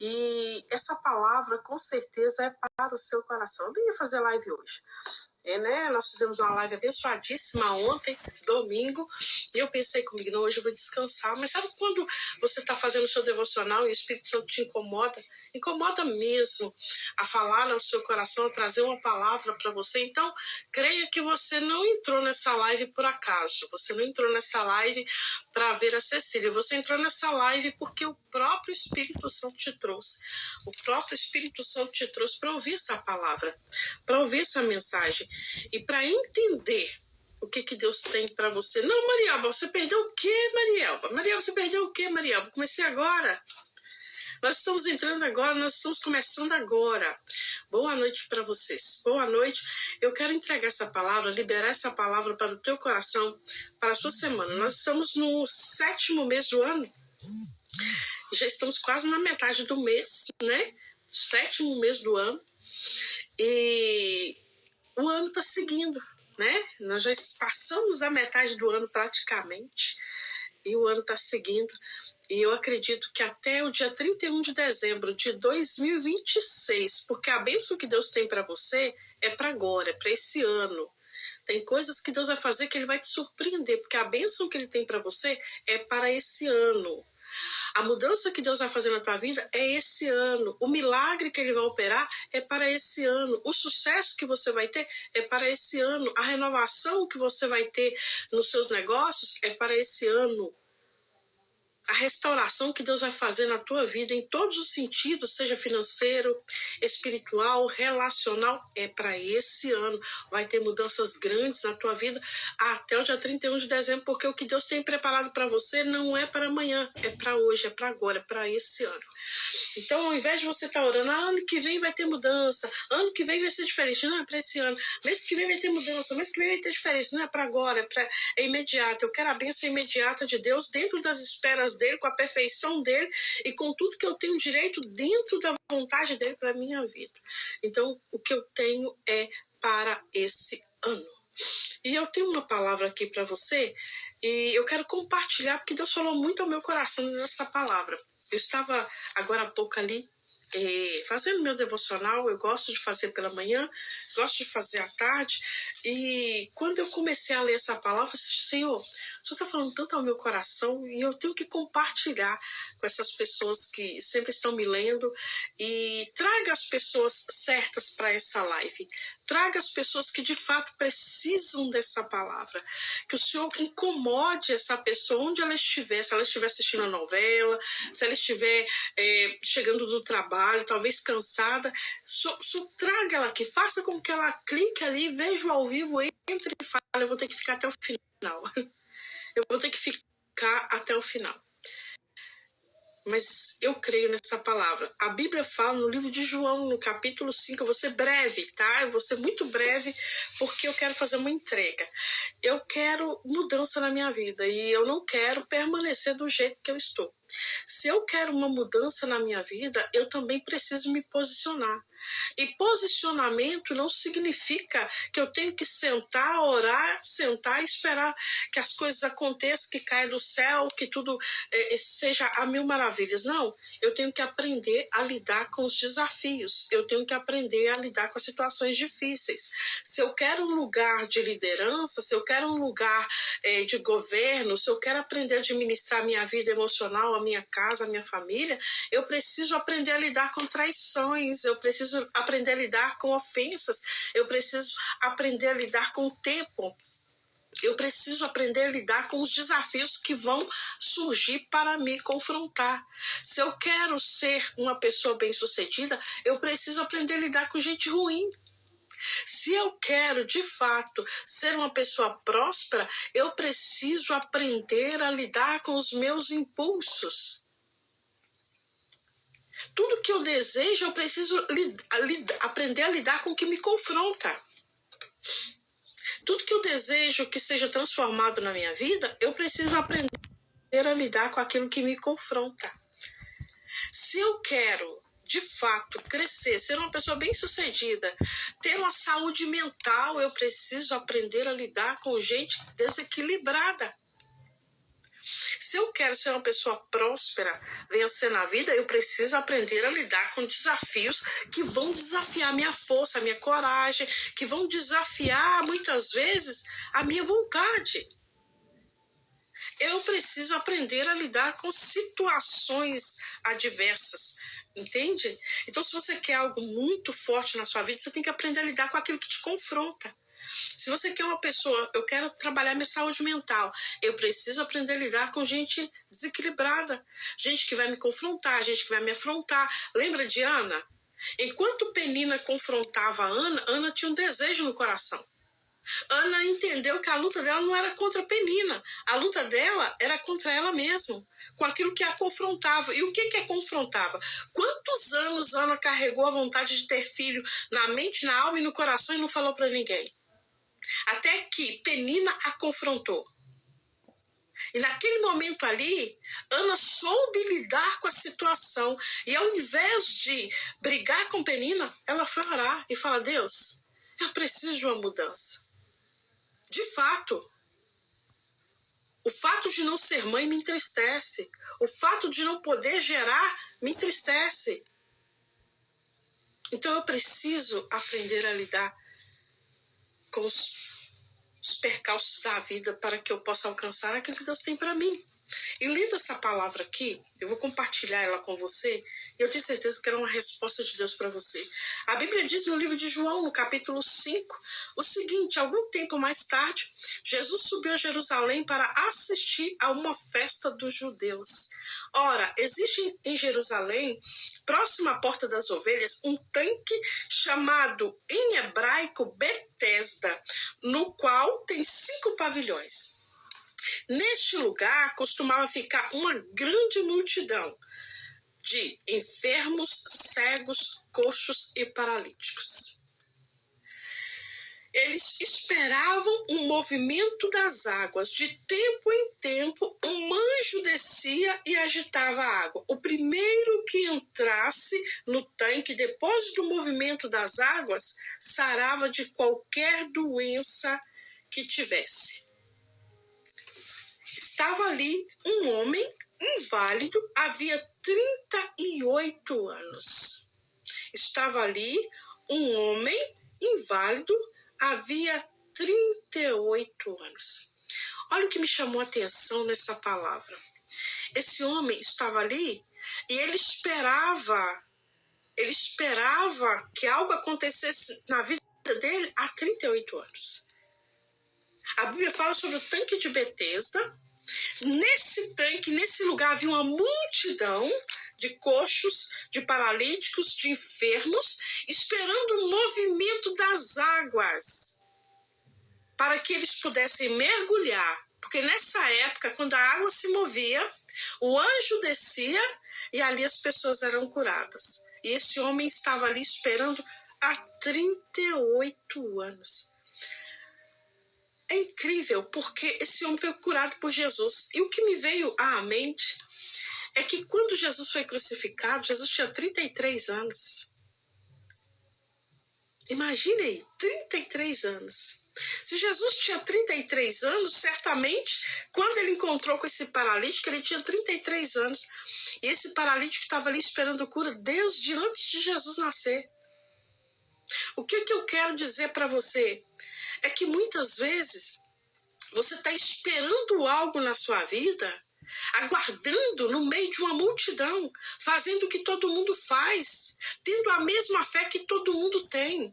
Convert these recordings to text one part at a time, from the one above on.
E essa palavra, com certeza, é para o seu coração. Eu nem ia fazer live hoje. Nós fizemos uma live abençoadíssima ontem, domingo, e eu pensei comigo, não, hoje eu vou descansar. Mas sabe quando você está fazendo o seu devocional e o Espírito Santo te incomoda? Incomoda mesmo a falar ao seu coração, a trazer uma palavra para você. Então, creia que você não entrou nessa live por acaso. Você não entrou nessa live para ver a Cecília. Você entrou nessa live porque o próprio Espírito Santo te trouxe. O próprio Espírito Santo te trouxe para ouvir essa palavra, para ouvir essa mensagem e para entender o que Deus tem para você. Não, Marielba, você perdeu o quê, Marielba? Marielba, você perdeu o quê, Marielba? Comecei agora. Nós estamos entrando agora, nós estamos começando agora. Boa noite para vocês. Boa noite. Eu quero entregar essa palavra, liberar essa palavra para o teu coração, para a sua semana. Nós estamos no 7º mês do ano. Já estamos quase na metade do mês, né? 7º mês do ano. E o ano está seguindo, né? Nós já passamos a metade do ano praticamente. E o ano está seguindo. E eu acredito que até o dia 31 de dezembro de 2026, porque a bênção que Deus tem para você é para agora, é para esse ano. Tem coisas que Deus vai fazer que Ele vai te surpreender, porque a bênção que Ele tem para você é para esse ano. A mudança que Deus vai fazer na tua vida é esse ano. O milagre que Ele vai operar é para esse ano. O sucesso que você vai ter é para esse ano. A renovação que você vai ter nos seus negócios é para esse ano. A restauração que Deus vai fazer na tua vida em todos os sentidos, seja financeiro, espiritual, relacional, é para esse ano. Vai ter mudanças grandes na tua vida até o dia 31 de dezembro, porque o que Deus tem preparado para você não é para amanhã, é para hoje, é para agora, é para esse ano. Então, ao invés de você estar orando, ano que vem vai ter mudança, ano que vem vai ser diferente, não é para esse ano, mês que vem vai ter mudança, mês que vem vai ter diferença, não é para agora, é imediato. Eu quero a bênção imediata de Deus dentro das esperas dele, com a perfeição dele e com tudo que eu tenho direito dentro da vontade dele para a minha vida. Então, o que eu tenho é para esse ano. E eu tenho uma palavra aqui para você e eu quero compartilhar, porque Deus falou muito ao meu coração nessa palavra. Eu estava agora há pouco ali fazendo meu devocional. Eu gosto de fazer pela manhã, gosto de fazer à tarde. E quando eu comecei a ler essa palavra, eu disse, Senhor, o Senhor está falando tanto ao meu coração e eu tenho que compartilhar com essas pessoas que sempre estão me lendo. E traga as pessoas certas para essa live. Traga as pessoas que de fato precisam dessa palavra. Que o Senhor incomode essa pessoa onde ela estiver. Se ela estiver assistindo a novela, se ela estiver chegando do trabalho, talvez cansada, só traga ela aqui. Faça com que ela clique ali, veja ao vivo, entre e fale. Eu vou ter que ficar até o final. Eu vou ter que ficar até o final. Mas eu creio nessa palavra. A Bíblia fala no livro de João, no capítulo 5, eu vou ser breve, tá? Eu vou ser muito breve, porque eu quero fazer uma entrega. Eu quero mudança na minha vida e eu não quero permanecer do jeito que eu estou. Se eu quero uma mudança na minha vida, eu também preciso me posicionar. E posicionamento não significa que eu tenho que sentar, orar, sentar e esperar que as coisas aconteçam, que caia do céu, que tudo seja a mil maravilhas. Não, eu tenho que aprender a lidar com os desafios. Eu tenho que aprender a lidar com as situações difíceis. Se eu quero um lugar de liderança, se eu quero um lugar de governo, se eu quero aprender a administrar a minha vida emocional, a minha casa, a minha família, eu preciso aprender a lidar com traições, eu preciso aprender a lidar com ofensas, eu preciso aprender a lidar com o tempo, eu preciso aprender a lidar com os desafios que vão surgir para me confrontar. Se eu quero ser uma pessoa bem-sucedida, eu preciso aprender a lidar com gente ruim. Se eu quero, de fato, ser uma pessoa próspera, eu preciso aprender a lidar com os meus impulsos. Tudo que eu desejo, eu preciso aprender a lidar com o que me confronta. Tudo que eu desejo que seja transformado na minha vida, eu preciso aprender a lidar com aquilo que me confronta. Se eu quero, de fato, crescer, ser uma pessoa bem-sucedida, ter uma saúde mental, eu preciso aprender a lidar com gente desequilibrada. Se eu quero ser uma pessoa próspera, vencer na vida, eu preciso aprender a lidar com desafios que vão desafiar a minha força, a minha coragem, que vão desafiar, muitas vezes, a minha vontade. Eu preciso aprender a lidar com situações adversas, entende? Então, se você quer algo muito forte na sua vida, você tem que aprender a lidar com aquilo que te confronta. Se você quer uma pessoa, eu quero trabalhar minha saúde mental, eu preciso aprender a lidar com gente desequilibrada, gente que vai me confrontar, gente que vai me afrontar. Lembra de Ana? Enquanto Penina confrontava Ana, Ana tinha um desejo no coração. Ana entendeu que a luta dela não era contra Penina, a luta dela era contra ela mesma, com aquilo que a confrontava. E o que a confrontava? Quantos anos Ana carregou a vontade de ter filho na mente, na alma e no coração e não falou para ninguém? Até que Penina a confrontou. E naquele momento ali, Ana soube lidar com a situação. E ao invés de brigar com Penina, ela foi orar e falar: Deus, eu preciso de uma mudança. De fato, o fato de não ser mãe me entristece. O fato de não poder gerar me entristece. Então eu preciso aprender a lidar com os percalços da vida para que eu possa alcançar aquilo que Deus tem para mim. E lendo essa palavra aqui, eu vou compartilhar ela com você, e eu tenho certeza que ela é uma resposta de Deus para você. A Bíblia diz no livro de João, no capítulo 5, o seguinte: algum tempo mais tarde, Jesus subiu a Jerusalém para assistir a uma festa dos judeus. Ora, existe em Jerusalém, próximo à Porta das Ovelhas, um tanque chamado em hebraico Betesda, no qual tem 5 pavilhões. Neste lugar costumava ficar uma grande multidão de enfermos, cegos, coxos e paralíticos. Eles esperavam um movimento das águas. De tempo em tempo, um anjo descia e agitava a água. O primeiro que entrasse no tanque, depois do movimento das águas, sarava de qualquer doença que tivesse. Estava ali um homem inválido, havia 38 anos. Estava ali um homem inválido, havia 38 anos. Olha o que me chamou a atenção nessa palavra. Esse homem estava ali e ele esperava que algo acontecesse na vida dele há 38 anos. A Bíblia fala sobre o tanque de Betesda. Nesse tanque, nesse lugar, havia uma multidão de coxos, de paralíticos, de enfermos, esperando o movimento das águas para que eles pudessem mergulhar. Porque nessa época, quando a água se movia, o anjo descia e ali as pessoas eram curadas. E esse homem estava ali esperando há 38 anos. É incrível, porque esse homem foi curado por Jesus. E o que me veio à mente é que quando Jesus foi crucificado, Jesus tinha 33 anos. Imagine aí, 33 anos. Se Jesus tinha 33 anos, certamente, quando ele encontrou com esse paralítico, ele tinha 33 anos. E esse paralítico estava ali esperando cura desde antes de Jesus nascer. O que eu quero dizer para você? É que muitas vezes você está esperando algo na sua vida, aguardando no meio de uma multidão, fazendo o que todo mundo faz, tendo a mesma fé que todo mundo tem,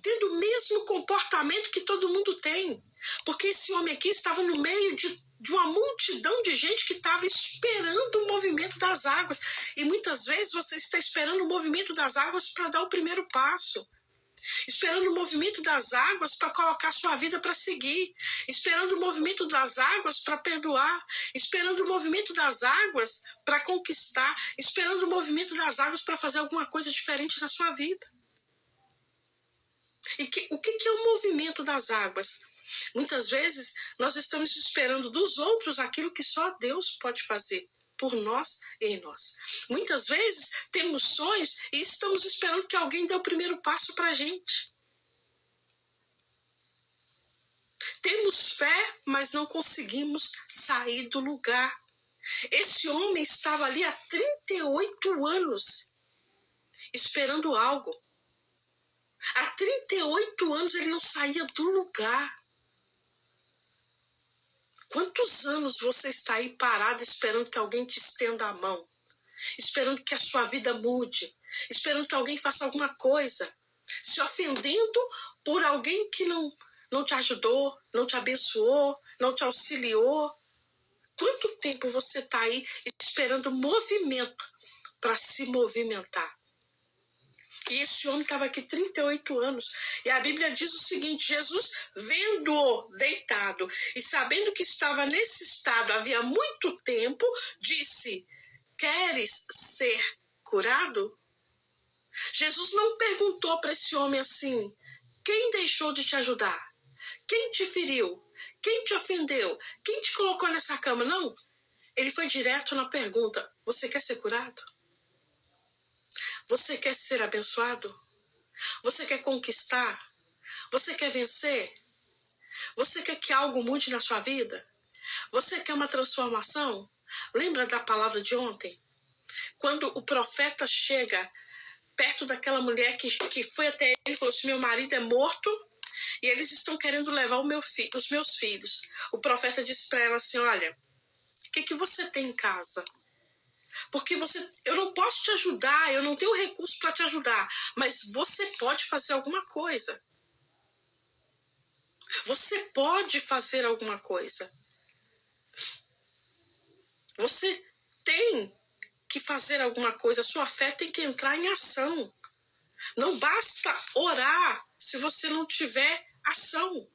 tendo o mesmo comportamento que todo mundo tem. Porque esse homem aqui estava no meio de uma multidão de gente que estava esperando o movimento das águas. E muitas vezes você está esperando o movimento das águas para dar o primeiro passo. Esperando o movimento das águas para colocar sua vida para seguir, esperando o movimento das águas para perdoar, esperando o movimento das águas para conquistar, esperando o movimento das águas para fazer alguma coisa diferente na sua vida. E o que é o movimento das águas? Muitas vezes nós estamos esperando dos outros aquilo que só Deus pode fazer por nós e em nós. Muitas vezes temos sonhos e estamos esperando que alguém dê o primeiro passo para a gente. Temos fé, mas não conseguimos sair do lugar. Esse homem estava ali há 38 anos, esperando algo. Há 38 anos ele não saía do lugar. Quantos anos você está aí parado esperando que alguém te estenda a mão? Esperando que a sua vida mude? Esperando que alguém faça alguma coisa? Se ofendendo por alguém que não te ajudou, não te abençoou, não te auxiliou? Quanto tempo você está aí esperando movimento para se movimentar? E esse homem estava aqui 38 anos. E a Bíblia diz o seguinte: Jesus, vendo-o deitado e sabendo que estava nesse estado havia muito tempo, disse: queres ser curado? Jesus não perguntou para esse homem assim: quem deixou de te ajudar? Quem te feriu? Quem te ofendeu? Quem te colocou nessa cama? Não. Ele foi direto na pergunta: você quer ser curado? Você quer ser abençoado? Você quer conquistar? Você quer vencer? Você quer que algo mude na sua vida? Você quer uma transformação? Lembra da palavra de ontem? Quando o profeta chega perto daquela mulher que foi até ele e falou assim: meu marido é morto e eles estão querendo levar os meus filhos. O profeta disse para ela assim: olha, o que você tem em casa? Porque eu não posso te ajudar, eu não tenho recurso para te ajudar, mas você pode fazer alguma coisa. Você pode fazer alguma coisa. Você tem que fazer alguma coisa, a sua fé tem que entrar em ação. Não basta orar se você não tiver ação.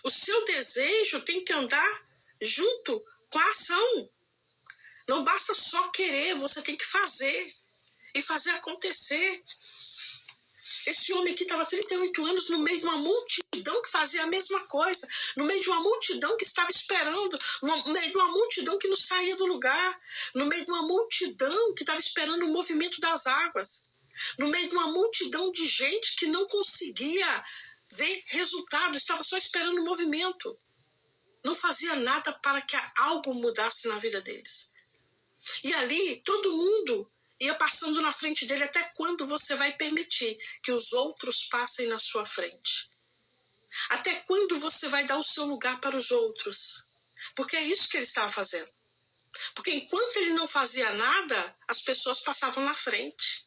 O seu desejo tem que andar junto com a ação. Não basta só querer, você tem que fazer e fazer acontecer. Esse homem aqui estava 38 anos no meio de uma multidão que fazia a mesma coisa, no meio de uma multidão que estava esperando, no meio de uma multidão que não saía do lugar, no meio de uma multidão que estava esperando o movimento das águas, no meio de uma multidão de gente que não conseguia ver resultado, estava só esperando o movimento. Não fazia nada para que algo mudasse na vida deles. E ali, todo mundo ia passando na frente dele. Até quando você vai permitir que os outros passem na sua frente? Até quando você vai dar o seu lugar para os outros? Porque é isso que ele estava fazendo. Porque enquanto ele não fazia nada, as pessoas passavam na frente.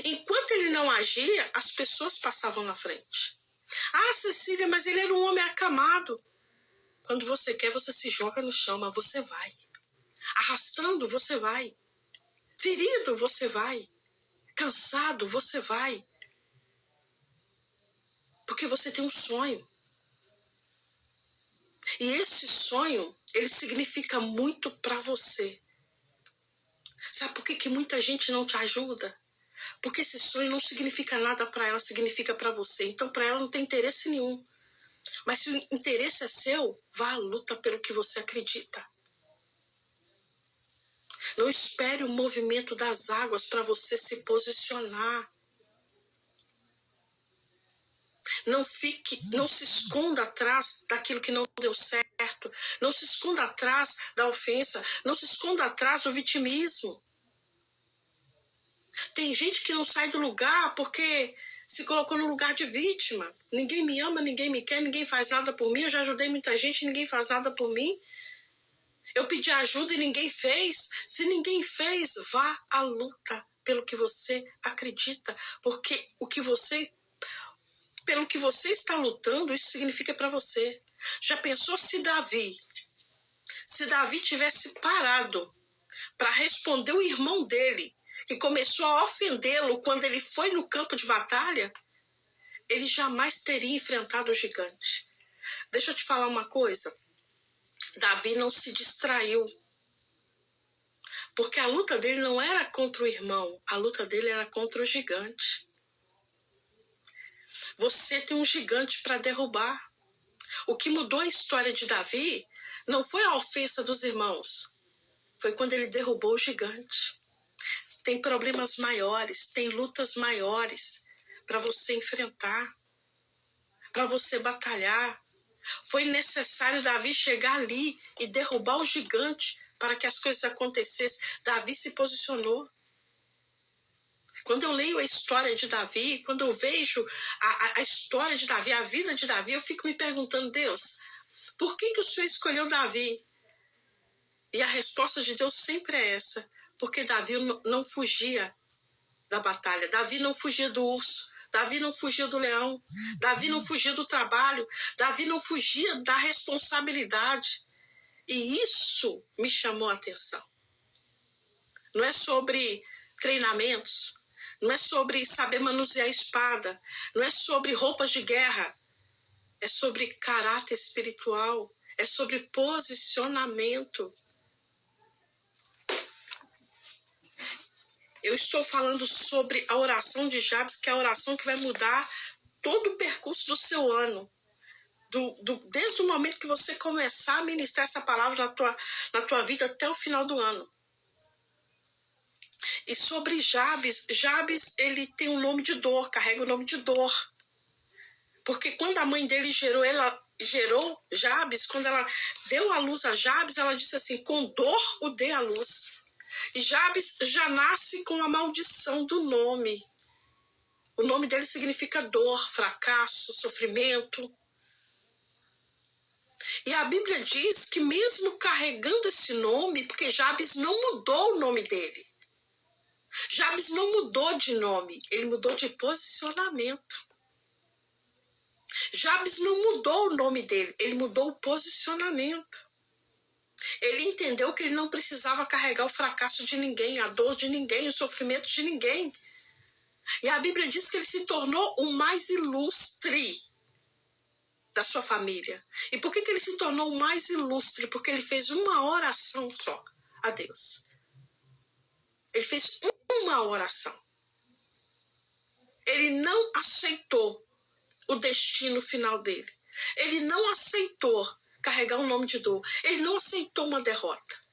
Enquanto ele não agia, as pessoas passavam na frente. Ah, Cecília, mas ele era um homem acamado. Quando você quer, você se joga no chão, mas você vai. Arrastando, você vai. Ferido, você vai. Cansado, você vai. Porque você tem um sonho. E esse sonho, ele significa muito para você. Sabe por que muita gente não te ajuda? Porque esse sonho não significa nada para ela, significa para você. Então, para ela não tem interesse nenhum. Mas se o interesse é seu, vá à luta pelo que você acredita. Não espere o movimento das águas para você se posicionar. Não se esconda atrás daquilo que não deu certo. Não se esconda atrás da ofensa. Não se esconda atrás do vitimismo. Tem gente que não sai do lugar porque se colocou no lugar de vítima. Ninguém me ama, ninguém me quer, ninguém faz nada por mim. Eu já ajudei muita gente, ninguém faz nada por mim. Eu pedi ajuda e ninguém fez. Se ninguém fez, vá à luta pelo que você acredita. Porque pelo que você está lutando, isso significa para você. Já pensou se Davi tivesse parado para responder o irmão dele, que começou a ofendê-lo quando ele foi no campo de batalha? Ele jamais teria enfrentado o gigante. Deixa eu te falar uma coisa. Davi não se distraiu. Porque a luta dele não era contra o irmão, a luta dele era contra o gigante. Você tem um gigante para derrubar. O que mudou a história de Davi não foi a ofensa dos irmãos, foi quando ele derrubou o gigante. Tem problemas maiores, tem lutas maiores para você enfrentar. para você batalhar. Foi necessário Davi chegar ali e derrubar o gigante para que as coisas acontecessem. Davi se posicionou. Quando eu leio a história de Davi, quando eu vejo a história de Davi, a vida de Davi, eu fico me perguntando, Deus, por que o Senhor escolheu Davi? E a resposta de Deus sempre é essa, porque Davi não fugia da batalha, Davi não fugia do urso, Davi não fugia do leão, Davi não fugia do trabalho, Davi não fugia da responsabilidade. E isso me chamou a atenção. Não é sobre treinamentos, não é sobre saber manusear a espada, não é sobre roupas de guerra, é sobre caráter espiritual, é sobre posicionamento. Eu estou falando sobre a oração de Jabes, que é a oração que vai mudar todo o percurso do seu ano. Desde o momento que você começar a ministrar essa palavra na tua vida até o final do ano. E sobre Jabes, ele tem um nome de dor, carrega o nome de dor. Porque quando a mãe dele gerou Jabes, quando ela deu a luz a Jabes, ela disse assim, com dor o dei à luz. E Jabes já nasce com a maldição do nome. O nome dele significa dor, fracasso, sofrimento. E a Bíblia diz que mesmo carregando esse nome, porque Jabes não mudou o nome dele. Jabes não mudou de nome, ele mudou de posicionamento. Jabes não mudou o nome dele, ele mudou o posicionamento. Ele entendeu que ele não precisava carregar o fracasso de ninguém, a dor de ninguém, o sofrimento de ninguém. E a Bíblia diz que ele se tornou o mais ilustre da sua família. E por que ele se tornou o mais ilustre? Porque ele fez uma oração só a Deus. Ele fez uma oração. Ele não aceitou o destino final dele. Ele não aceitou carregar um nome de dor. Ele não aceitou uma derrota.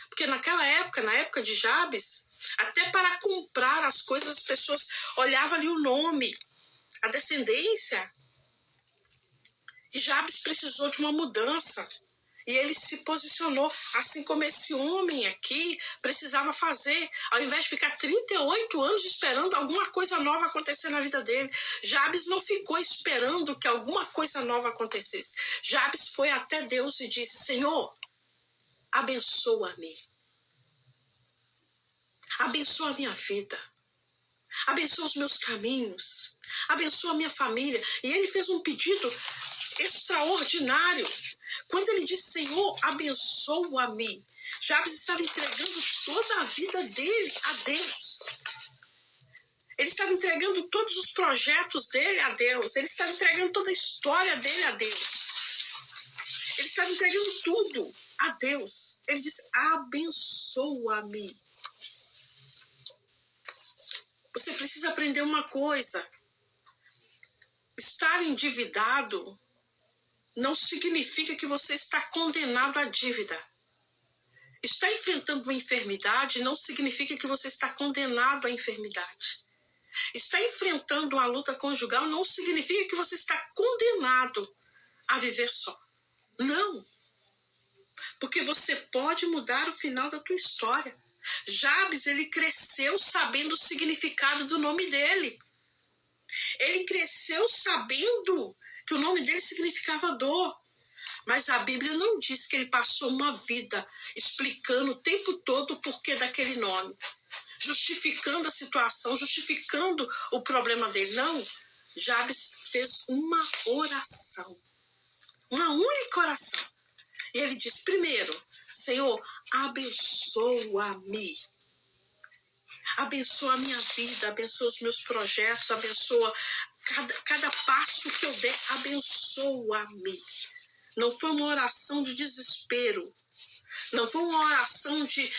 Porque naquela época, na época de Jabes, até para comprar as coisas, as pessoas olhavam ali o nome, a descendência. E Jabes precisou de uma mudança. E ele se posicionou, assim como esse homem aqui precisava fazer. Ao invés de ficar 38 anos esperando alguma coisa nova acontecer na vida dele, Jabes não ficou esperando que alguma coisa nova acontecesse. Jabes foi até Deus e disse, Senhor, abençoa-me. Abençoa a minha vida. Abençoa os meus caminhos. Abençoa a minha família. E ele fez um pedido extraordinário. Quando ele disse, Senhor, abençoa-me, Jabes estava entregando toda a vida dele a Deus. Ele estava entregando todos os projetos dele a Deus. Ele estava entregando toda a história dele a Deus. Ele estava entregando tudo a Deus. Ele disse, abençoa-me. Você precisa aprender uma coisa. Estar endividado não significa que você está condenado à dívida. Estar enfrentando uma enfermidade não significa que você está condenado à enfermidade. Estar enfrentando uma luta conjugal não significa que você está condenado a viver só. Não. Porque você pode mudar o final da tua história. Jabes, ele cresceu sabendo o significado do nome dele. Ele cresceu sabendo que o nome dele significava dor. Mas a Bíblia não diz que ele passou uma vida explicando o tempo todo o porquê daquele nome. Justificando a situação, justificando o problema dele. Não. Jabes fez uma oração. Uma única oração. E ele diz, primeiro, Senhor, abençoa-me. Abençoa a minha vida, abençoa os meus projetos, abençoa cada passo que eu der, abençoa-me. Não foi uma oração de desespero. Não foi uma oração de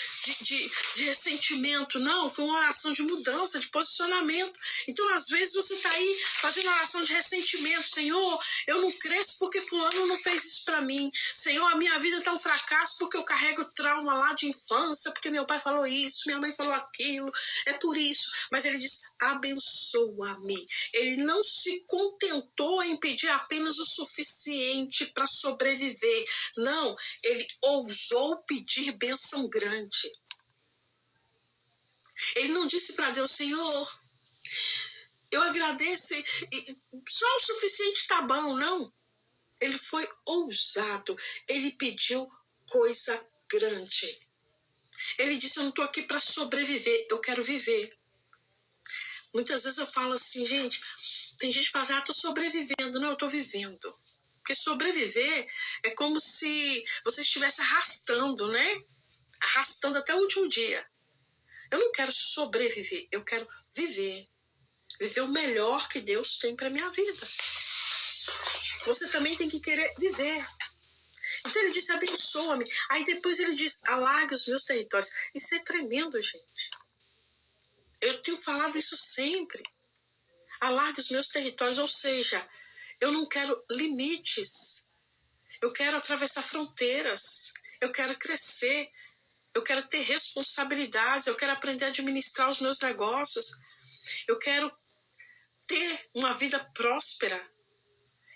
ressentimento, não. Foi uma oração de mudança, de posicionamento. Então, às vezes, você está aí fazendo oração de ressentimento. Senhor, eu não cresço porque fulano não fez isso para mim. Senhor, a minha vida está um fracasso porque eu carrego trauma lá de infância, porque meu pai falou isso, minha mãe falou aquilo. É por isso. Mas ele diz, abençoa-me. Ele não se contentou em pedir apenas o suficiente para sobreviver. Não, ele ousou pedir bênção grande. Ele não disse para Deus, Senhor, eu agradeço, só o suficiente tá bom, não. Ele foi ousado, ele pediu coisa grande. Ele disse, eu não estou aqui para sobreviver, eu quero viver. Muitas vezes eu falo assim, gente, tem gente que fala, estou sobrevivendo. Não, eu estou vivendo. Porque sobreviver é como se você estivesse arrastando, né? Arrastando até o último dia. Eu não quero sobreviver, eu quero viver. Viver o melhor que Deus tem para minha vida. Você também tem que querer viver. Então ele disse, abençoa-me. Aí depois ele diz, alargue os meus territórios. Isso é tremendo, gente. Eu tenho falado isso sempre. Alargue os meus territórios, ou seja, eu não quero limites. Eu quero atravessar fronteiras. Eu quero crescer. Eu quero ter responsabilidades. Eu quero aprender a administrar os meus negócios. Eu quero ter uma vida próspera.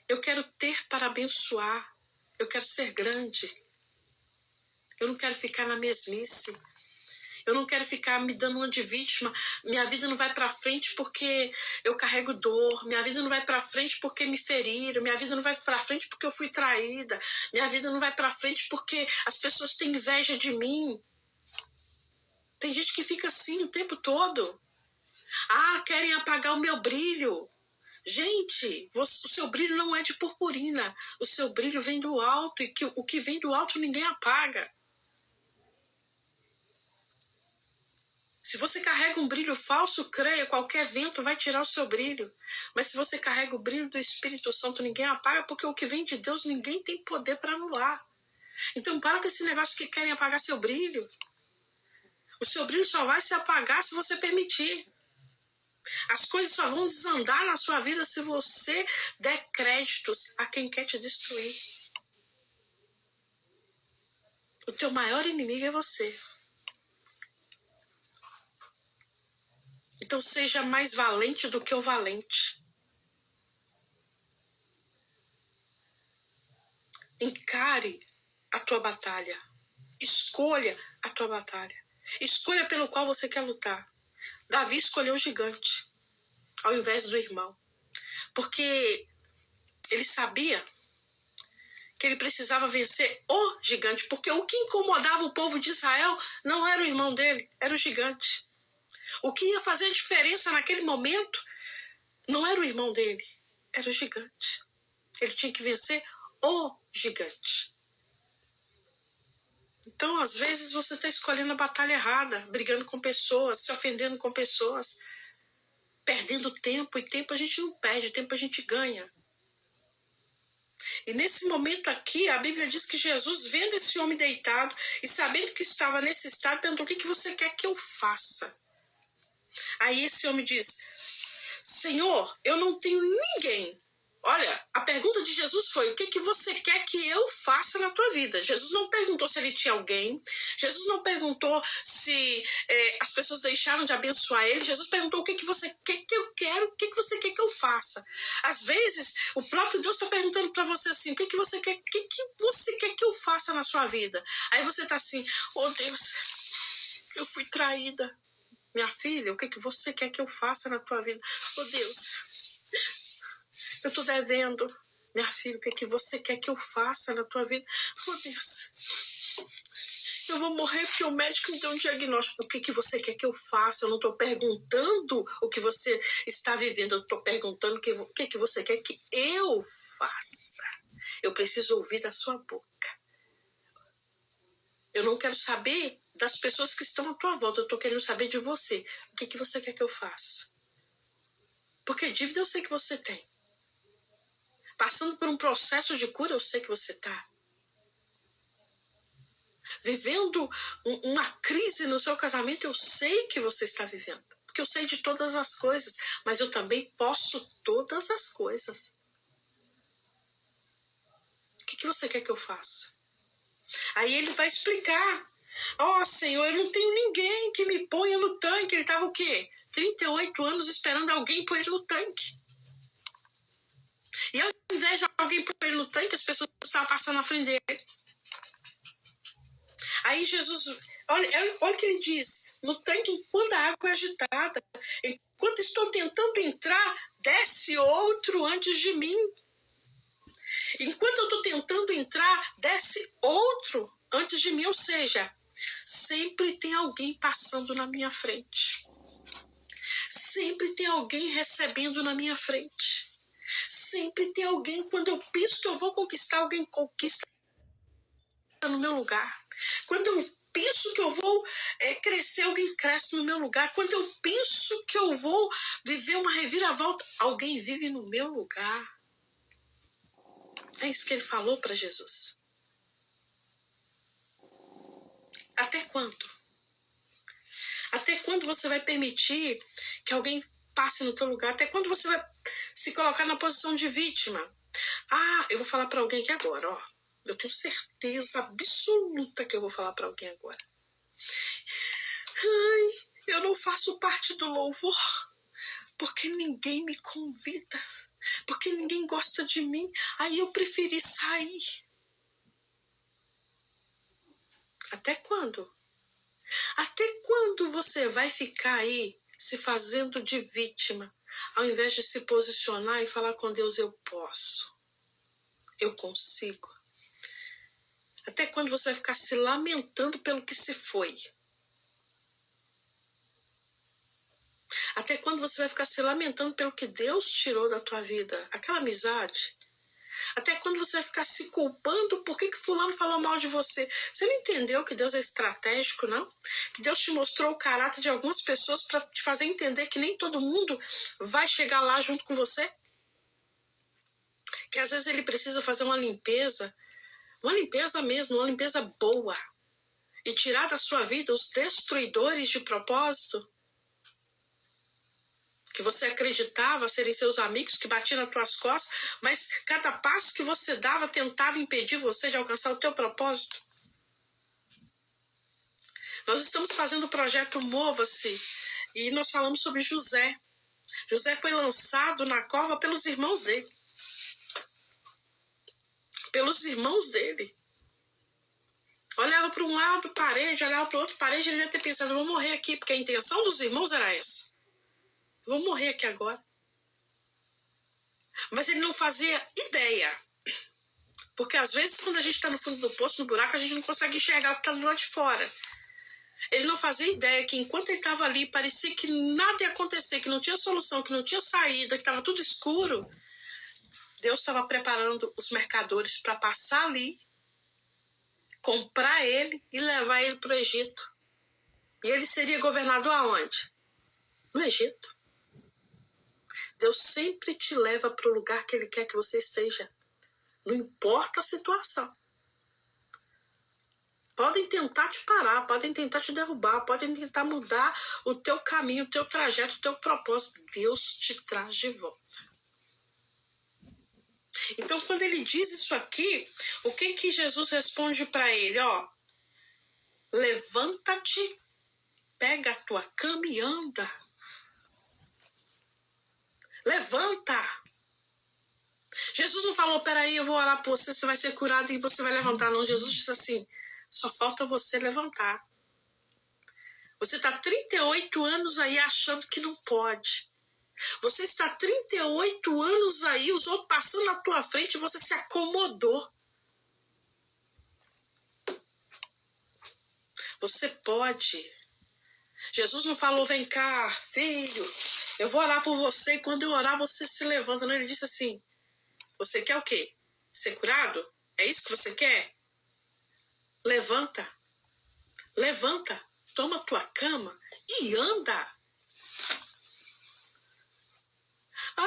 Eu quero ter para abençoar. Eu quero ser grande. Eu não quero ficar na mesmice. Eu não quero ficar me dando uma de vítima. Minha vida não vai para frente porque eu carrego dor. Minha vida não vai para frente porque me feriram. Minha vida não vai para frente porque eu fui traída. Minha vida não vai para frente porque as pessoas têm inveja de mim. Tem gente que fica assim o tempo todo. Querem apagar o meu brilho. Gente, o seu brilho não é de purpurina. O seu brilho vem do alto e o que vem do alto ninguém apaga. Se você carrega um brilho falso, creia, qualquer vento vai tirar o seu brilho. Mas se você carrega o brilho do Espírito Santo, ninguém apaga, porque o que vem de Deus, ninguém tem poder para anular. Então, para com esse negócio que querem apagar seu brilho. O seu brilho só vai se apagar se você permitir. As coisas só vão desandar na sua vida se você der créditos a quem quer te destruir. O teu maior inimigo é você. Então seja mais valente do que o valente. Encare a tua batalha. Escolha a tua batalha. Escolha pelo qual você quer lutar. Davi escolheu o gigante ao invés do irmão. Porque ele sabia que ele precisava vencer o gigante. Porque o que incomodava o povo de Israel não era o irmão dele, era o gigante. O que ia fazer a diferença naquele momento não era o irmão dele, era o gigante. Ele tinha que vencer o gigante. Então, às vezes, você está escolhendo a batalha errada, brigando com pessoas, se ofendendo com pessoas, perdendo tempo. E tempo a gente não perde, tempo a gente ganha. E nesse momento aqui, a Bíblia diz que Jesus, vendo esse homem deitado e sabendo que estava nesse estado, perguntou, o que você quer que eu faça? Aí esse homem diz, Senhor, eu não tenho ninguém. Olha, a pergunta de Jesus foi, o que você quer que eu faça na tua vida? Jesus não perguntou se ele tinha alguém. Jesus não perguntou se as pessoas deixaram de abençoar ele. Jesus perguntou, o que você quer que eu quero? O que você quer que eu faça? Às vezes, o próprio Deus está perguntando para você assim, o que você quer que eu faça na sua vida? Aí você está assim, oh Deus, eu fui traída. Minha filha, o que você quer que eu faça na tua vida? Oh Deus, eu estou devendo. Minha filha, o que você quer que eu faça na tua vida? Oh Deus, eu vou morrer porque o médico me deu um diagnóstico. O que você quer que eu faça? Eu não estou perguntando o que você está vivendo. Eu estou perguntando o que você quer que eu faça. Eu preciso ouvir da sua boca. Eu não quero saber das pessoas que estão à tua volta. Eu estou querendo saber de você. O que você quer que eu faça? Porque dívida eu sei que você tem. Passando por um processo de cura, eu sei que você está. vivendo uma crise no seu casamento. Eu sei que você está vivendo, porque eu sei de todas as coisas, mas eu também posso todas as coisas. O que você quer que eu faça? Aí ele vai explicar. Senhor, eu não tenho ninguém que me ponha no tanque. Ele estava o quê? 38 anos esperando alguém pôr ele no tanque. E ao invés de alguém pôr ele no tanque, as pessoas estavam passando na frente dele. Aí Jesus, olha o que ele diz. No tanque, enquanto a água é agitada, enquanto estou tentando entrar, desce outro antes de mim. Enquanto eu estou tentando entrar, desce outro antes de mim. Ou seja, sempre tem alguém passando na minha frente. Sempre tem alguém recebendo na minha frente. Sempre tem alguém, quando eu penso que eu vou conquistar, alguém conquista no meu lugar. Quando eu penso que eu vou crescer, alguém cresce no meu lugar. Quando eu penso que eu vou viver uma reviravolta, alguém vive no meu lugar. É isso que ele falou para Jesus. Até quando? Até quando você vai permitir que alguém passe no teu lugar? Até quando você vai se colocar na posição de vítima? Eu vou falar para alguém aqui agora, ó. Eu tenho certeza absoluta que eu vou falar para alguém agora. Eu não faço parte do louvor porque ninguém me convida, porque ninguém gosta de mim. Aí eu preferi sair. Até quando? Até quando você vai ficar aí se fazendo de vítima, ao invés de se posicionar e falar com Deus, eu posso, eu consigo? Até quando você vai ficar se lamentando pelo que se foi? Até quando você vai ficar se lamentando pelo que Deus tirou da tua vida? Aquela amizade? Até quando você vai ficar se culpando por que fulano falou mal de você? Você não entendeu que Deus é estratégico, não? Que Deus te mostrou o caráter de algumas pessoas para te fazer entender que nem todo mundo vai chegar lá junto com você? Que às vezes ele precisa fazer uma limpeza mesmo, uma limpeza boa, e tirar da sua vida os destruidores de propósito, que você acreditava serem seus amigos, que batiam nas tuas costas, mas cada passo que você dava tentava impedir você de alcançar o teu propósito. Nós estamos fazendo o projeto Mova-se e nós falamos sobre José. José foi lançado na cova pelos irmãos dele. Pelos irmãos dele. Olhava para um lado, parede, olhava para o outro, parede, ele deve ter pensado, eu vou morrer aqui, porque a intenção dos irmãos era essa. Eu vou morrer aqui agora. Mas ele não fazia ideia. Porque às vezes quando a gente está no fundo do poço, no buraco, a gente não consegue enxergar o que está do lado de fora. Ele não fazia ideia que enquanto ele estava ali, parecia que nada ia acontecer, que não tinha solução, que não tinha saída, que estava tudo escuro. Deus estava preparando os mercadores para passar ali, comprar ele e levar ele para o Egito. E ele seria governador aonde? No Egito. Deus sempre te leva para o lugar que Ele quer que você esteja. Não importa a situação. Podem tentar te parar, podem tentar te derrubar, podem tentar mudar o teu caminho, o teu trajeto, o teu propósito. Deus te traz de volta. Então, quando ele diz isso aqui, o que Jesus responde para ele? Levanta-te, pega a tua cama e anda. Levanta. Jesus não falou, peraí, eu vou orar por você, você vai ser curado e você vai levantar. Não, Jesus disse assim, só falta você levantar. Você está 38 anos aí achando que não pode. Você está 38 anos aí, os outros passando na tua frente e você se acomodou. Você pode. Jesus não falou, vem cá, filho, eu vou orar por você e quando eu orar você se levanta. Não, ele disse assim, você quer o quê? Ser curado? É isso que você quer? Levanta. Levanta, toma tua cama e anda.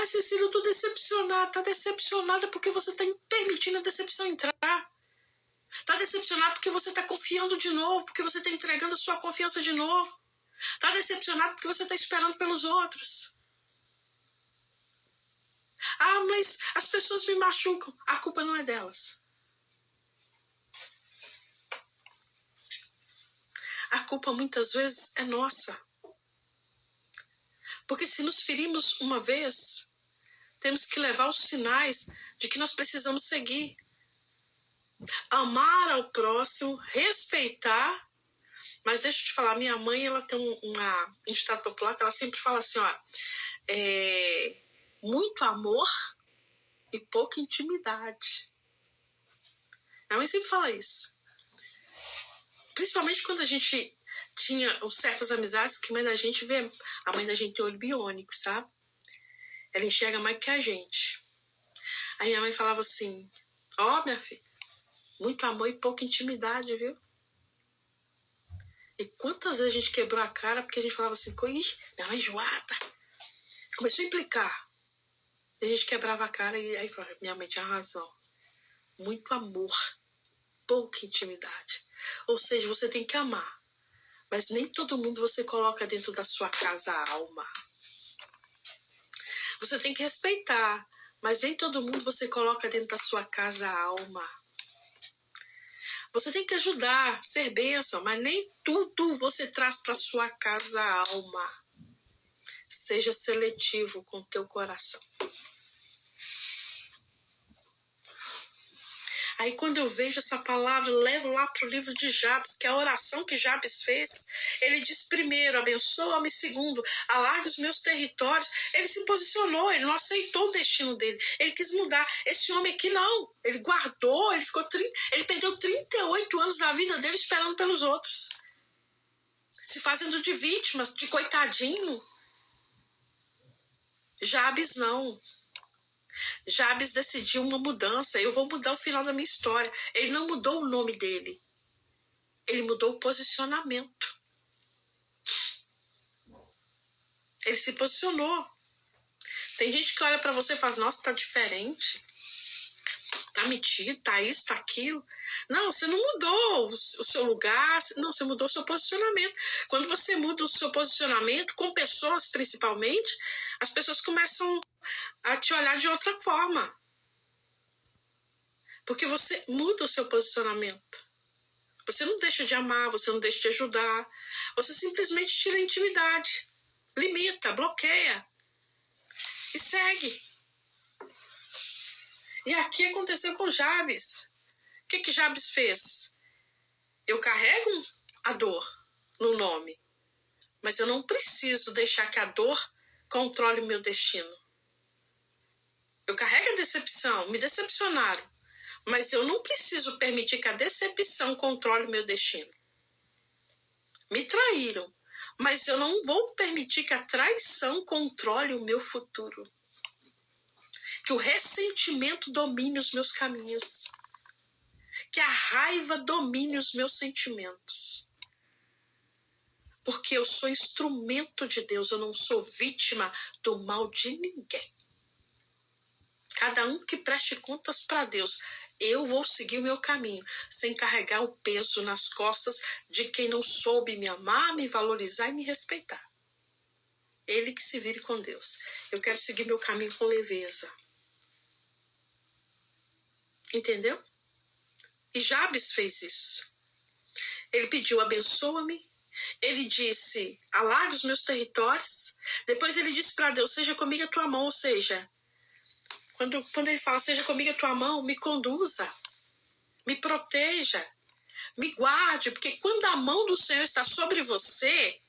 Cecília, eu tô decepcionada. Tá decepcionada porque você tá permitindo a decepção entrar. Está decepcionado porque você está confiando de novo, porque você está entregando a sua confiança de novo. Está decepcionado porque você está esperando pelos outros. Ah, mas as pessoas me machucam. A culpa não é delas. A culpa muitas vezes é nossa. Porque se nos ferimos uma vez, temos que levar os sinais de que nós precisamos seguir. Amar ao próximo, respeitar. Mas deixa eu te falar, minha mãe, ela tem um ditado popular que ela sempre fala assim, ó, muito amor e pouca intimidade. Minha mãe sempre fala isso. Principalmente quando a gente tinha certas amizades que a mãe da gente vê. A mãe da gente tem olho biônico, sabe? Ela enxerga mais que a gente. Aí minha mãe falava assim, ó, minha filha, muito amor e pouca intimidade, viu? E quantas vezes a gente quebrou a cara porque a gente falava assim, ih, minha mãe enjoada. Começou a implicar. E a gente quebrava a cara e aí falava, minha mãe tinha razão. Muito amor, pouca intimidade. Ou seja, você tem que amar. Mas nem todo mundo você coloca dentro da sua casa a alma. Você tem que respeitar, mas nem todo mundo você coloca dentro da sua casa a alma. Você tem que ajudar, ser bênção, mas nem tudo você traz para sua casa a alma. Seja seletivo com o teu coração. Aí quando eu vejo essa palavra, eu levo lá para o livro de Jabes, que é a oração que Jabes fez. Ele diz primeiro, abençoa-me, segundo, alarga os meus territórios. Ele se posicionou, ele não aceitou o destino dele. Ele quis mudar. Esse homem aqui não. Ele guardou, ele perdeu 38 anos da vida dele esperando pelos outros. Se fazendo de vítima, de coitadinho. Jabes não. Jabes decidiu uma mudança. Eu vou mudar o final da minha história. Ele não mudou o nome dele. Ele mudou o posicionamento. Ele se posicionou. Tem gente que olha pra você e fala, nossa, tá diferente. Tá metido, tá isso, tá aquilo. Não, você não mudou o seu lugar. Não, você mudou o seu posicionamento. Quando você muda o seu posicionamento, com pessoas principalmente, as pessoas começam a te olhar de outra forma. Porque você muda o seu posicionamento. Você não deixa de amar, você não deixa de ajudar. Você simplesmente tira a intimidade. Limita, bloqueia. E segue. E aqui aconteceu com Jabes. O que Jabes fez? Eu carrego a dor no nome. Mas eu não preciso deixar que a dor controle o meu destino. Eu carrego a decepção, me decepcionaram. Mas eu não preciso permitir que a decepção controle o meu destino. Me traíram, mas eu não vou permitir que a traição controle o meu futuro. Que o ressentimento domine os meus caminhos. Que a raiva domine os meus sentimentos. Porque eu sou instrumento de Deus, eu não sou vítima do mal de ninguém. Cada um que preste contas para Deus. Eu vou seguir o meu caminho, sem carregar o peso nas costas de quem não soube me amar, me valorizar e me respeitar. Ele que se vire com Deus. Eu quero seguir meu caminho com leveza. Entendeu? E Jabes fez isso. Ele pediu, abençoa-me. Ele disse, alarga os meus territórios. Depois ele disse para Deus, seja comigo a tua mão, ou seja... Quando ele fala, seja comigo a tua mão, me conduza, me proteja, me guarde, porque quando a mão do Senhor está sobre você,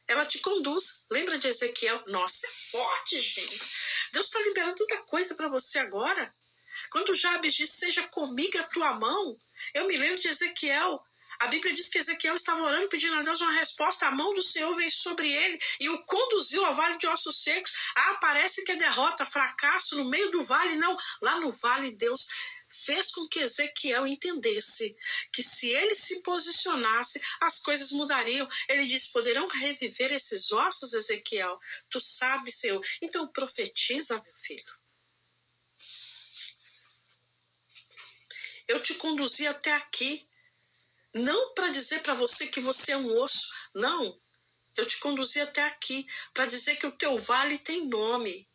ela te conduz. Lembra de Ezequiel? Nossa, é forte, gente. Deus está liberando tanta coisa para você agora. Quando Jabes diz, seja comigo a tua mão, eu me lembro de Ezequiel. A Bíblia diz que Ezequiel estava orando, pedindo a Deus uma resposta. A mão do Senhor veio sobre ele e o conduziu ao vale de ossos secos. Ah, parece que é derrota, fracasso no meio do vale. Não, lá no vale Deus fez com que Ezequiel entendesse que se ele se posicionasse, as coisas mudariam. Ele disse, poderão reviver esses ossos, Ezequiel? Tu sabes, Senhor. Então profetiza, meu filho. Eu te conduzi até aqui, não para dizer para você que você é um osso, não. Eu te conduzi até aqui para dizer que o teu vale tem nome.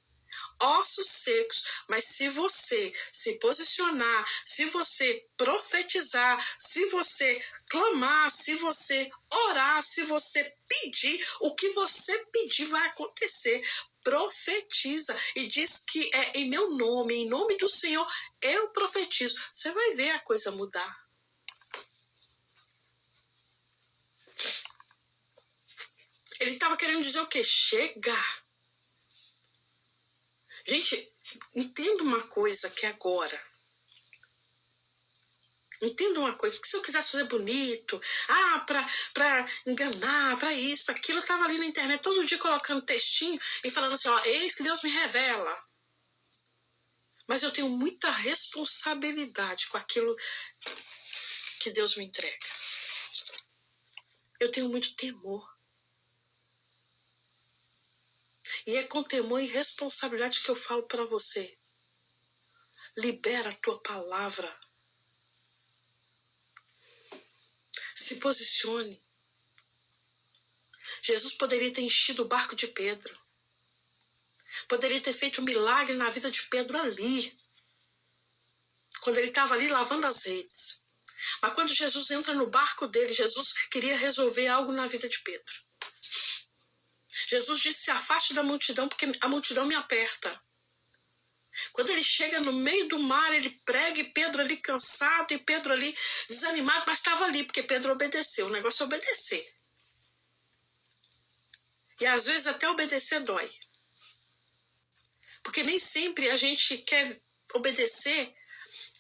Ossos secos, mas se você se posicionar, se você profetizar, se você clamar, se você orar, se você pedir, o que você pedir vai acontecer. Profetiza e diz que é em meu nome, em nome do Senhor, eu profetizo. Você vai ver a coisa mudar. Ele estava querendo dizer o quê? Chega! Gente, entenda uma coisa que agora. Entenda uma coisa, porque se eu quisesse fazer bonito, pra enganar, pra isso, pra aquilo, eu tava ali na internet todo dia colocando textinho e falando assim, ó, eis que Deus me revela. Mas eu tenho muita responsabilidade com aquilo que Deus me entrega. Eu tenho muito temor. E é com temor e responsabilidade que eu falo para você. Libera a tua palavra. Se posicione. Jesus poderia ter enchido o barco de Pedro. Poderia ter feito um milagre na vida de Pedro ali. Quando ele estava ali lavando as redes. Mas quando Jesus entra no barco dele, Jesus queria resolver algo na vida de Pedro. Jesus disse, se afaste da multidão, porque a multidão me aperta. Quando ele chega no meio do mar, ele prega e Pedro ali cansado e Pedro ali desanimado, mas estava ali, porque Pedro obedeceu. O negócio é obedecer. E às vezes até obedecer dói. Porque nem sempre a gente quer obedecer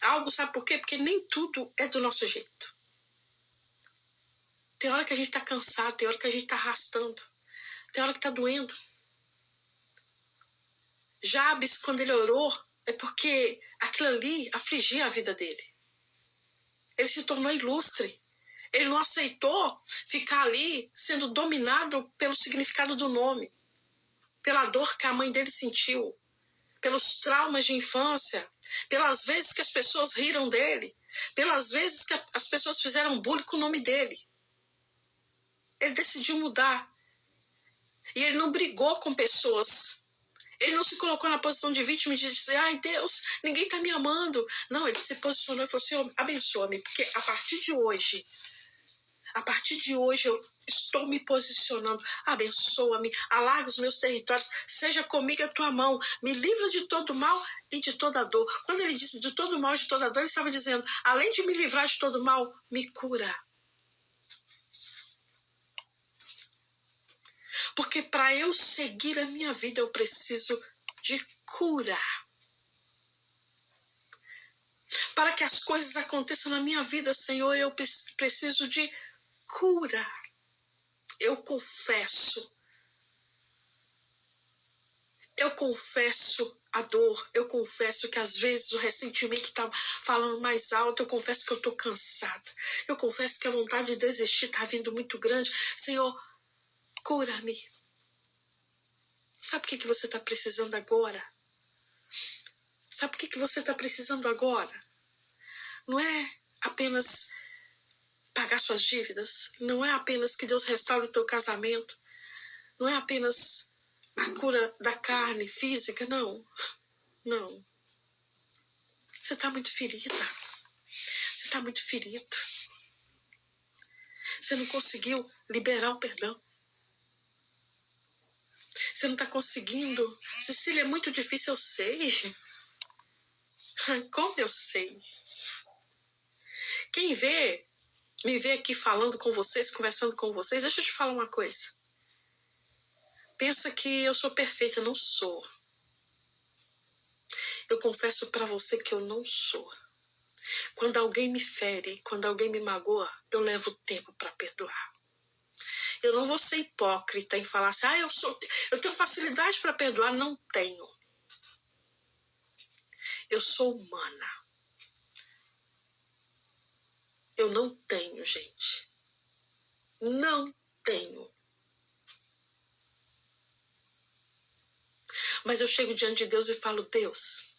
algo, sabe por quê? Porque nem tudo é do nosso jeito. Tem hora que a gente tá cansado, tem hora que a gente tá arrastando, tem hora que tá doendo. Jabes, quando ele orou, é porque aquilo ali afligia a vida dele. Ele se tornou ilustre. Ele não aceitou ficar ali sendo dominado pelo significado do nome, pela dor que a mãe dele sentiu, pelos traumas de infância, pelas vezes que as pessoas riram dele, pelas vezes que as pessoas fizeram bullying com o nome dele. Ele decidiu mudar. E ele não brigou com pessoas. Ele não se colocou na posição de vítima e de dizer, ai Deus, ninguém está me amando. Não, ele se posicionou e falou, Senhor, abençoa-me, porque a partir de hoje eu estou me posicionando. Abençoa-me, alarga os meus territórios, seja comigo a tua mão, me livra de todo mal e de toda dor. Quando ele disse de todo mal e de toda dor, ele estava dizendo, além de me livrar de todo mal, me cura. Porque para eu seguir a minha vida, eu preciso de cura. Para que as coisas aconteçam na minha vida, Senhor, eu preciso de cura. Eu confesso a dor, eu confesso que às vezes o ressentimento está falando mais alto, eu confesso que eu estou cansada, eu confesso que a vontade de desistir está vindo muito grande. Senhor, cura-me. Sabe o que você está precisando agora? Sabe o que você está precisando agora? Não é apenas pagar suas dívidas, não é apenas que Deus restaure o teu casamento, não é apenas a cura da carne física, não. Você está muito ferida. Você está muito ferido. Você não conseguiu liberar o perdão. Você não está conseguindo. Cecília, é muito difícil, eu sei. Como eu sei? Quem me vê aqui falando com vocês, conversando com vocês, deixa eu te falar uma coisa. Pensa que eu sou perfeita, eu não sou. Eu confesso para você que eu não sou. Quando alguém me fere, quando alguém me magoa, eu levo tempo para perdoar. Eu não vou ser hipócrita em falar assim, eu tenho facilidade para perdoar. Não tenho. Eu sou humana. Eu não tenho, gente. Não tenho. Mas eu chego diante de Deus e falo, Deus,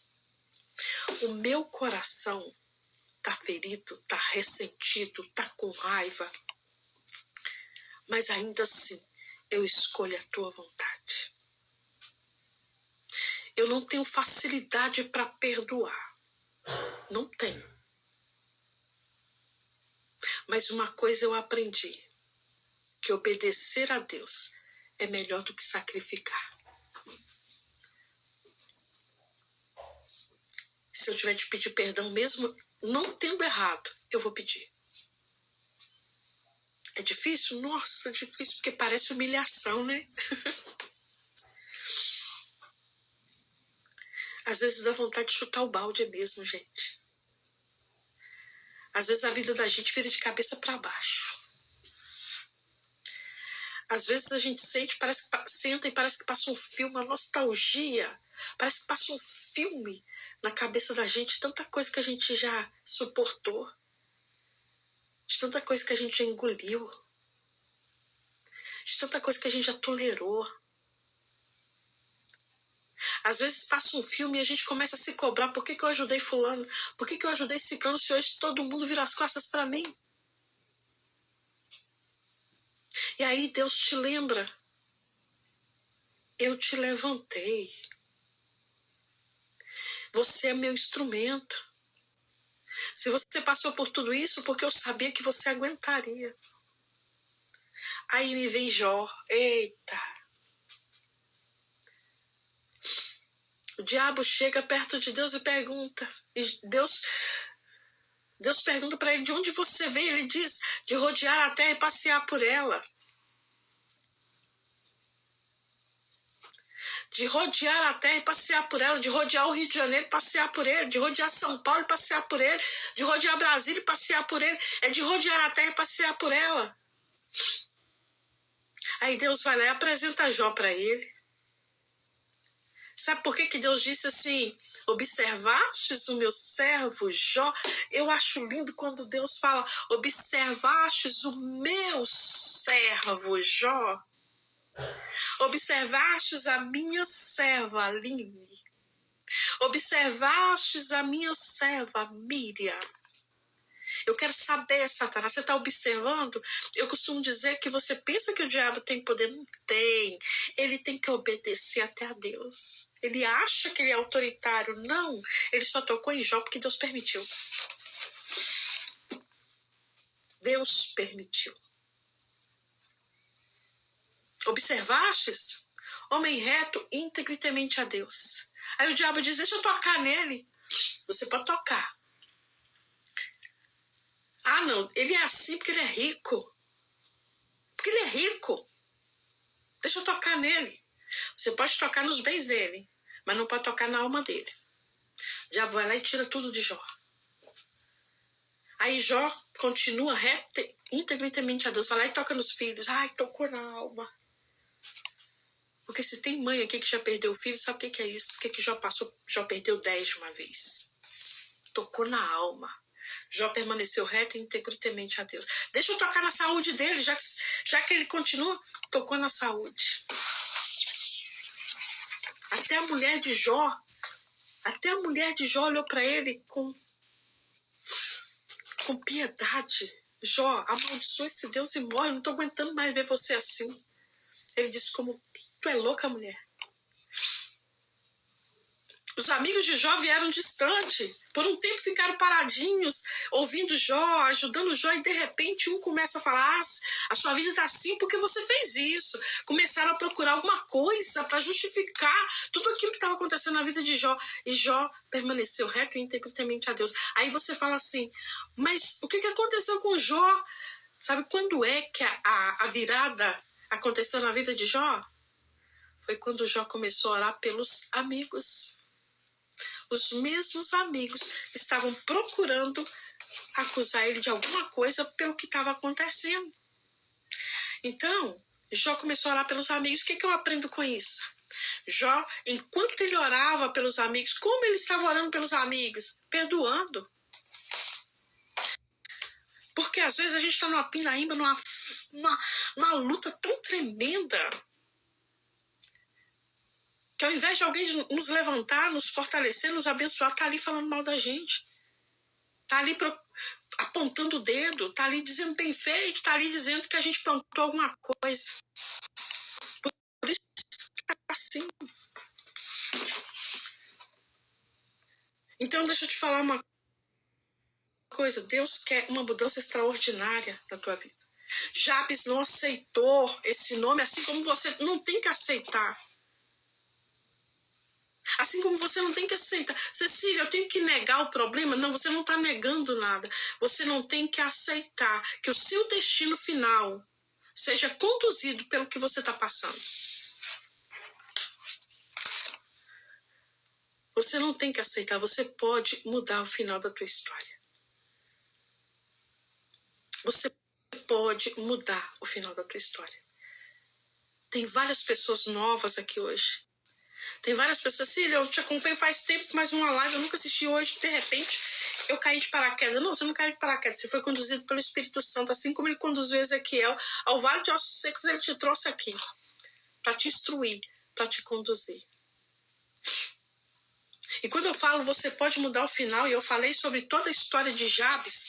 o meu coração tá ferido, tá ressentido, tá com raiva. Mas ainda assim, eu escolho a tua vontade. Eu não tenho facilidade para perdoar. Não tenho. Mas uma coisa eu aprendi, que obedecer a Deus é melhor do que sacrificar. Se eu tiver de pedir perdão mesmo não tendo errado, eu vou pedir. É difícil? Nossa, difícil, porque parece humilhação, né? Às vezes dá vontade de chutar o balde mesmo, gente. Às vezes a vida da gente vira de cabeça para baixo. Às vezes a gente senta e parece que passa um filme, uma nostalgia. Parece que passa um filme na cabeça da gente, tanta coisa que a gente já suportou. De tanta coisa que a gente já engoliu. De tanta coisa que a gente já tolerou. Às vezes passa um filme e a gente começa a se cobrar. Por que eu ajudei fulano? Por que eu ajudei ciclano se hoje todo mundo vira as costas para mim? E aí Deus te lembra. Eu te levantei. Você é meu instrumento. Se você passou por tudo isso, porque eu sabia que você aguentaria. Aí me vem Jó. Eita. O diabo chega perto de Deus e pergunta. E Deus pergunta para ele de onde você veio. Ele diz de rodear a terra e passear por ela. De rodear a terra e passear por ela, de rodear o Rio de Janeiro e passear por ele, de rodear São Paulo e passear por ele, de rodear Brasília e passear por ele, é de rodear a terra e passear por ela. Aí Deus vai lá e apresenta Jó para ele. Sabe por que Deus disse assim, observastes o meu servo Jó? Eu acho lindo quando Deus fala, observastes o meu servo Jó. Observastes a minha serva Aline. Observastes a minha serva Miriam. Eu quero saber, Satanás, você está observando? Eu costumo dizer que você pensa que o diabo tem poder. Não tem. Ele tem que obedecer até a Deus. Ele acha que ele é autoritário. Não. Ele só tocou em Jó porque Deus permitiu. Deus permitiu. Observastes? Homem reto, íntegro e temente a Deus. Aí o diabo diz, deixa eu tocar nele. Você pode tocar. Ah, não, ele é assim porque ele é rico. Porque ele é rico. Deixa eu tocar nele. Você pode tocar nos bens dele, mas não pode tocar na alma dele. O diabo vai lá e tira tudo de Jó. Aí Jó continua reto, íntegro e temente a Deus. Vai lá e toca nos filhos. Ai, tocou na alma. Porque se tem mãe aqui que já perdeu o filho, sabe o que é isso? O que Jó passou? Jó perdeu 10 de uma vez. Tocou na alma. Jó permaneceu reto e íntegro e temente a Deus. Deixa eu tocar na saúde dele, já que ele continua, tocou na saúde. Até a mulher de Jó olhou para ele com piedade. Jó, amaldiçoa esse Deus e morre, eu não estou aguentando mais ver você assim. Ele disse, como tu é louca, mulher. Os amigos de Jó vieram distante. Por um tempo ficaram paradinhos, ouvindo Jó, ajudando Jó, e de repente um começa a falar, a sua vida está assim porque você fez isso. Começaram a procurar alguma coisa para justificar tudo aquilo que estava acontecendo na vida de Jó. E Jó permaneceu reto e íntegro temente a Deus. Aí você fala assim, mas o que aconteceu com Jó? Sabe quando é que a virada aconteceu na vida de Jó? Foi quando Jó começou a orar pelos amigos. Os mesmos amigos estavam procurando acusar ele de alguma coisa pelo que estava acontecendo. Então, Jó começou a orar pelos amigos. O que eu aprendo com isso? Jó, enquanto ele orava pelos amigos, como ele estava orando pelos amigos? Perdoando. Porque às vezes a gente está numa pindaíba, numa luta tão tremenda, que ao invés de alguém nos levantar, nos fortalecer, nos abençoar, tá ali falando mal da gente. Tá ali apontando o dedo, tá ali dizendo bem feito, tá ali dizendo que a gente plantou alguma coisa. Por isso que tá assim. Então deixa eu te falar uma coisa, Deus quer uma mudança extraordinária na tua vida. Jabes não aceitou esse nome, assim como você não tem que aceitar. Assim como você não tem que aceitar. Cecília, eu tenho que negar o problema? Não, você não está negando nada. Você não tem que aceitar que o seu destino final seja conduzido pelo que você está passando. Você não tem que aceitar. Você pode mudar o final da tua história. Você pode mudar o final da tua história. Tem várias pessoas novas aqui hoje. Tem várias pessoas, Cecília, eu te acompanho faz tempo, mas uma live eu nunca assisti hoje, de repente eu caí de paraquedas. Não, você não caiu de paraquedas, você foi conduzido pelo Espírito Santo, assim como ele conduziu Ezequiel ao vale de ossos secos, ele te trouxe aqui para te instruir, para te conduzir. E quando eu falo você pode mudar o final, e eu falei sobre toda a história de Jabes,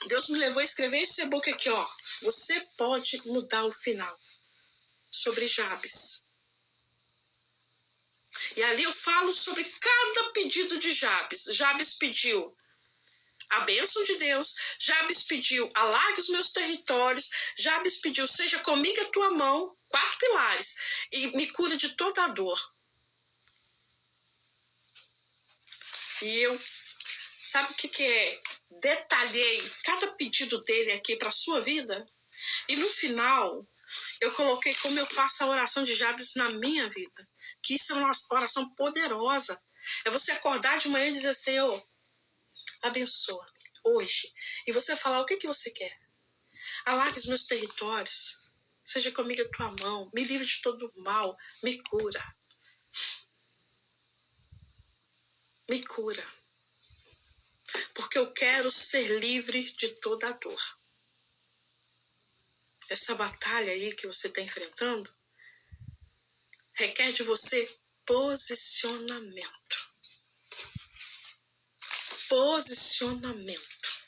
Deus me levou a escrever esse e-book aqui, ó. Você pode mudar o final, sobre Jabes. E ali eu falo sobre cada pedido de Jabes. Jabes pediu a bênção de Deus. Jabes pediu, alargue os meus territórios. Jabes pediu, seja comigo a tua mão. 4 pilares. E me cura de toda a dor. E eu, sabe o que é? Detalhei cada pedido dele aqui para a sua vida. E no final, eu coloquei como eu faço a oração de Jabes na minha vida. Que isso é uma oração poderosa. É você acordar de manhã e dizer, Senhor, abençoa-me hoje. E você falar o que você quer. Alargue os meus territórios. Seja comigo a tua mão. Me livre de todo mal. Me cura. Me cura. Porque eu quero ser livre de toda a dor. Essa batalha aí que você está enfrentando requer de você posicionamento. Posicionamento.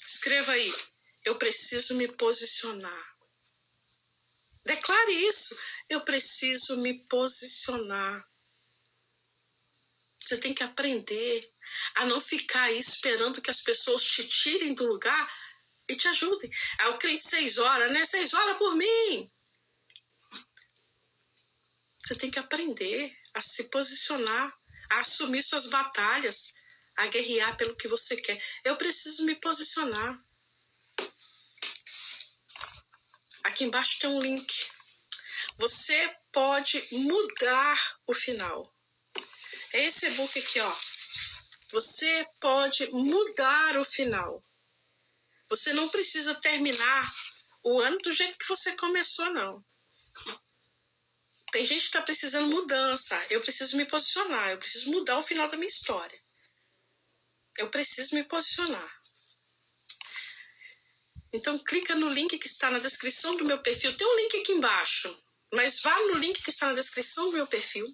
Escreva aí, eu preciso me posicionar. Declare isso, eu preciso me posicionar. Você tem que aprender a não ficar aí esperando que as pessoas te tirem do lugar e te ajudem. Aí o crente 6 horas, né? 6 horas por mim. Você tem que aprender a se posicionar, a assumir suas batalhas, a guerrear pelo que você quer. Eu preciso me posicionar. Aqui embaixo tem um link. Você pode mudar o final. É esse e-book aqui, ó. Você pode mudar o final. Você não precisa terminar o ano do jeito que você começou, não. Tem gente que está precisando mudança. Eu preciso me posicionar. Eu preciso mudar o final da minha história. Eu preciso me posicionar. Então, clica no link que está na descrição do meu perfil. Tem um link aqui embaixo, mas vá no link que está na descrição do meu perfil.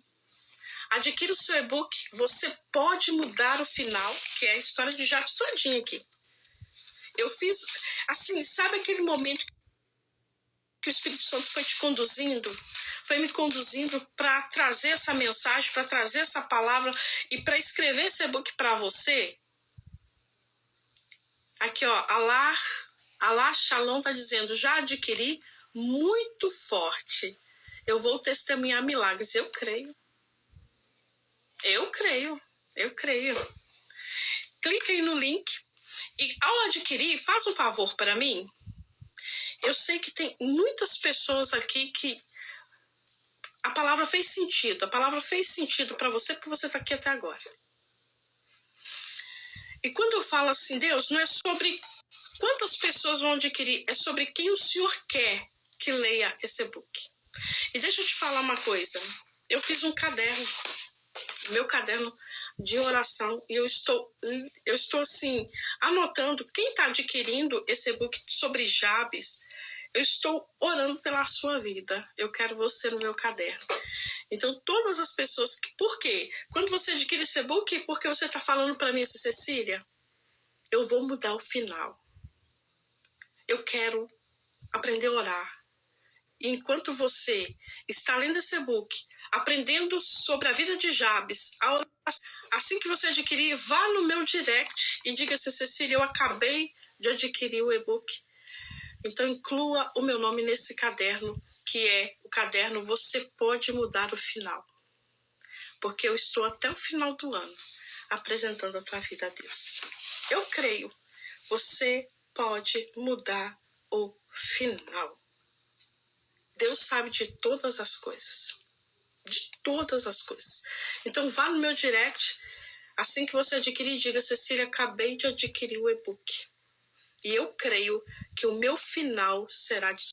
Adquira o seu e-book. Você pode mudar o final, que é a história de Jabes todinha aqui. Eu fiz, assim, sabe aquele momento que o Espírito Santo foi te conduzindo? Foi me conduzindo para trazer essa mensagem, para trazer essa palavra e para escrever esse e-book para você. Aqui, ó, Alá Shalom está dizendo, já adquiri, muito forte. Eu vou testemunhar milagres. Eu creio. Eu creio. Eu creio. Clica aí no link. E ao adquirir, faz um favor para mim. Eu sei que tem muitas pessoas aqui que a palavra fez sentido. A palavra fez sentido para você porque você está aqui até agora. E quando eu falo assim, Deus, não é sobre quantas pessoas vão adquirir, é sobre quem o Senhor quer que leia esse e-book. E deixa eu te falar uma coisa. Eu fiz um caderno, meu caderno de oração, e eu estou assim, anotando quem está adquirindo esse e-book sobre Jabes. Eu estou orando pela sua vida. Eu quero você no meu caderno. Então, todas as pessoas... Por quê? Quando você adquire esse e-book, porque você está falando para mim assim, Cecília, eu vou mudar o final. Eu quero aprender a orar. E enquanto você está lendo esse e-book, aprendendo sobre a vida de Jabes, assim que você adquirir, vá no meu direct e diga assim, Cecília, eu acabei de adquirir o e-book. Então, inclua o meu nome nesse caderno, que é o caderno Você Pode Mudar o Final. Porque eu estou até o final do ano apresentando a tua vida a Deus. Eu creio, você pode mudar o final. Deus sabe de todas as coisas. De todas as coisas. Então, vá no meu direct, assim que você adquirir, diga, Cecília, acabei de adquirir o e-book. E eu creio que o meu final será de